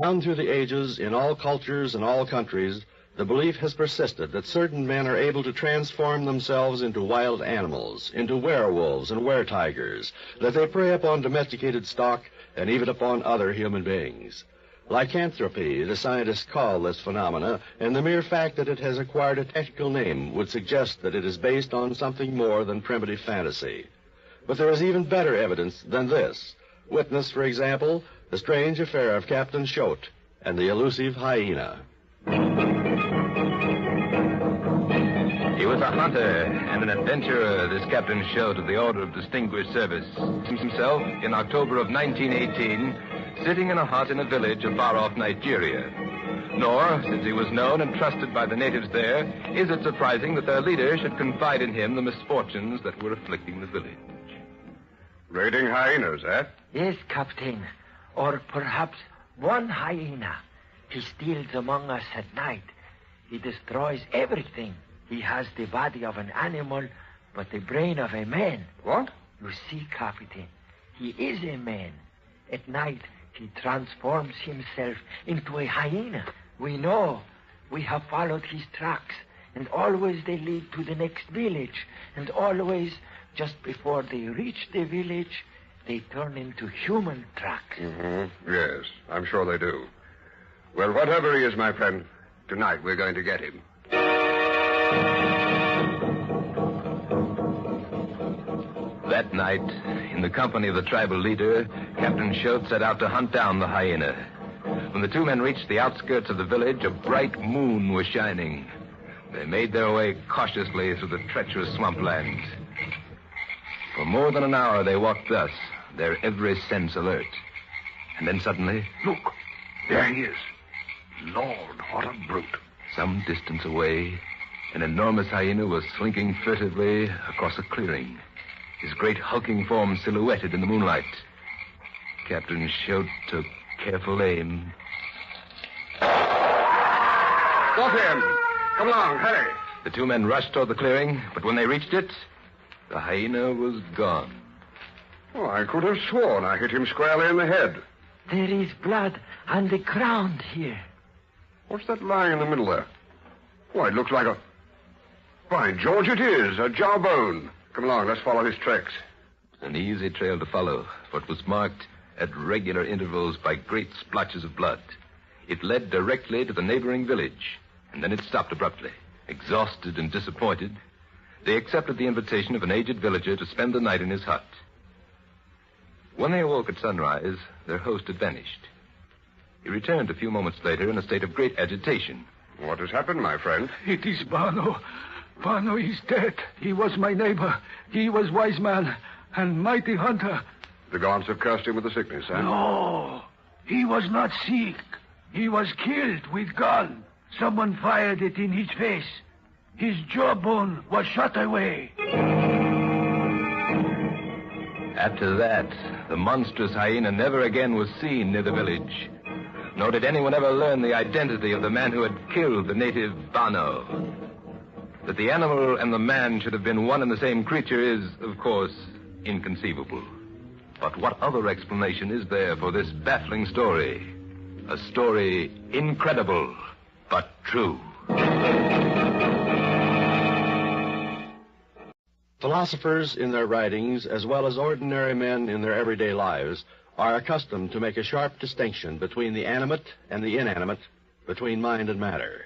Down through the ages, in all cultures and all countries, the belief has persisted that certain men are able to transform themselves into wild animals, into werewolves and were-tigers, that they prey upon domesticated stock and even upon other human beings. Lycanthropy, the scientists call this phenomena, and the mere fact that it has acquired a technical name would suggest that it is based on something more than primitive fantasy. But there is even better evidence than this. Witness, for example, the strange affair of Captain Choate and the elusive hyena. He was a hunter and an adventurer, this Captain Choate of the Order of Distinguished Service. Himself, in October of 1918, sitting in a hut in a village of far-off Nigeria. Nor, since he was known and trusted by the natives there, is it surprising that their leader should confide in him the misfortunes that were afflicting the village. Raiding hyenas, eh? Yes, Captain. Or perhaps one hyena. He steals among us at night. He destroys everything. He has the body of an animal, but the brain of a man. What? You see, Captain, he is a man. At night, he transforms himself into a hyena. We know. We have followed his tracks, and always they lead to the next village, and always, just before they reach the village, they turn into human tracks. Mm-hmm. Yes, I'm sure they do. Well, whatever he is, my friend, tonight we're going to get him. That night, in the company of the tribal leader, Captain Choate set out to hunt down the hyena. When the two men reached the outskirts of the village, a bright moon was shining. They made their way cautiously through the treacherous swampland. For more than an hour they walked thus, their every sense alert. And then suddenly... Look, there he is. Lord, what a brute. Some distance away, an enormous hyena was slinking furtively across a clearing, his great hulking form silhouetted in the moonlight. Captain Choate took careful aim. Got him! Come along, hurry. The two men rushed toward the clearing, but when they reached it, the hyena was gone. Oh, I could have sworn I hit him squarely in the head. There is blood on the ground here. What's that lying in the middle there? Why, it looks like a... By George, it is, a jawbone. Come along, let's follow his tracks. An easy trail to follow, for it was marked at regular intervals by great splotches of blood. It led directly to the neighboring village, and then it stopped abruptly. Exhausted and disappointed, they accepted the invitation of an aged villager to spend the night in his hut. When they awoke at sunrise, their host had vanished. He returned a few moments later in a state of great agitation. What has happened, my friend? It is Bano. Bano is dead. He was my neighbor. He was wise man and mighty hunter. The gods have cursed him with the sickness, huh? No, he was not sick. He was killed with gun. Someone fired it in his face. His jawbone was shot away. After that, the monstrous hyena never again was seen near the village. Nor did anyone ever learn the identity of the man who had killed the native Bano. That the animal and the man should have been one and the same creature is, of course, inconceivable. But what other explanation is there for this baffling story? A story incredible, but true. Philosophers in their writings, as well as ordinary men in their everyday lives, are accustomed to make a sharp distinction between the animate and the inanimate, between mind and matter.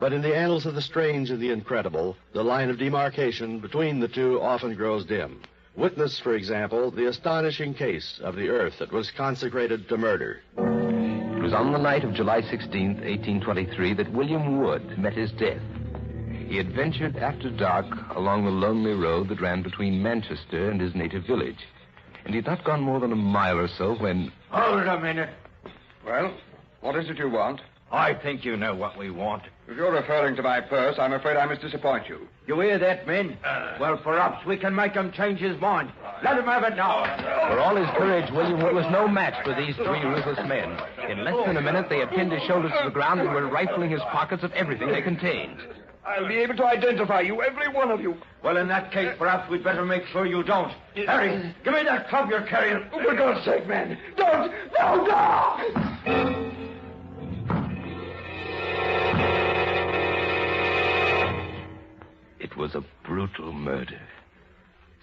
But in the annals of the strange and the incredible, the line of demarcation between the two often grows dim. Witness, for example, the astonishing case of the earth that was consecrated to murder. It was on the night of July 16th, 1823, that William Wood met his death. He had ventured after dark along the lonely road that ran between Manchester and his native village. And he had not gone more than a mile or so when... Hold a minute. Well, what is it you want? I think you know what we want. If you're referring to my purse, I'm afraid I must disappoint you. You hear that, men? Well, perhaps we can make him change his mind. Let him have it now. For all his courage, William Wood was no match for these three ruthless men. In less than a minute, they had pinned his shoulders to the ground and were rifling his pockets of everything they contained. I'll be able to identify you, every one of you. Well, in that case, perhaps we'd better make sure you don't. Harry, give me that club you're carrying. For God's sake, man, don't! No, no!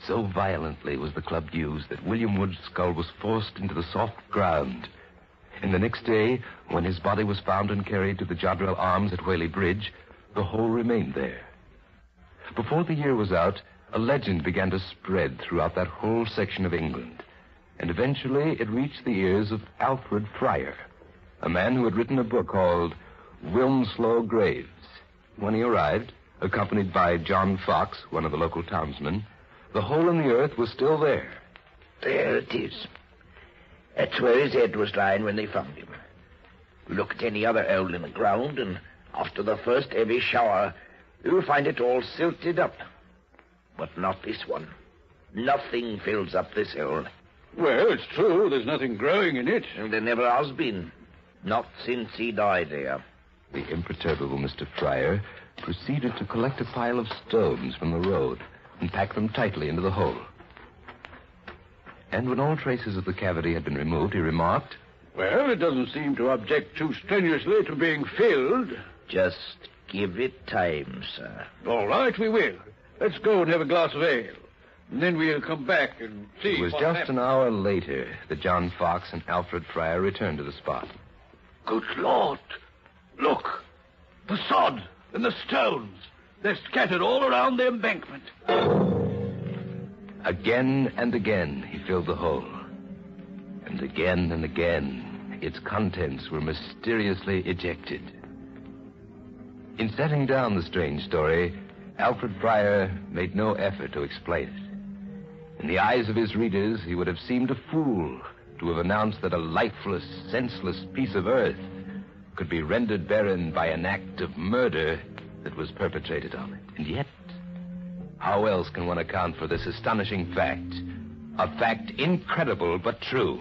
So violently was the club used that William Wood's skull was forced into the soft ground. And the next day, when his body was found and carried to the Jodrell Arms at Whaley Bridge, the hole remained there. Before the year was out, a legend began to spread throughout that whole section of England. And eventually it reached the ears of Alfred Fryer, a man who had written a book called Wilmslow Graves. When he arrived, accompanied by John Fox, one of the local townsmen, the hole in the earth was still there. There it is. That's where his head was lying when they found him. Look at any other hole in the ground, and after the first heavy shower, you'll find it all silted up. But not this one. Nothing fills up this hole. Well, it's true. There's nothing growing in it. And there never has been. Not since he died here. The imperturbable Mr. Fryer proceeded to collect a pile of stones from the road and pack them tightly into the hole. And when all traces of the cavity had been removed, he remarked, Well, it doesn't seem to object too strenuously to being filled. Just give it time, sir. All right, we will. Let's go and have a glass of ale. And then we'll come back and see. It was what just happened. an hour later that John Fox and Alfred Fryer returned to the spot. Good Lord. Look. The sod and the stones. They're scattered all around the embankment. Again and again he filled the hole. And again, its contents were mysteriously ejected. In setting down the strange story, Alfred Fryer made no effort to explain it. In the eyes of his readers, he would have seemed a fool to have announced that a lifeless, senseless piece of earth could be rendered barren by an act of murder that was perpetrated on it. And yet, how else can one account for this astonishing fact? A fact incredible but true.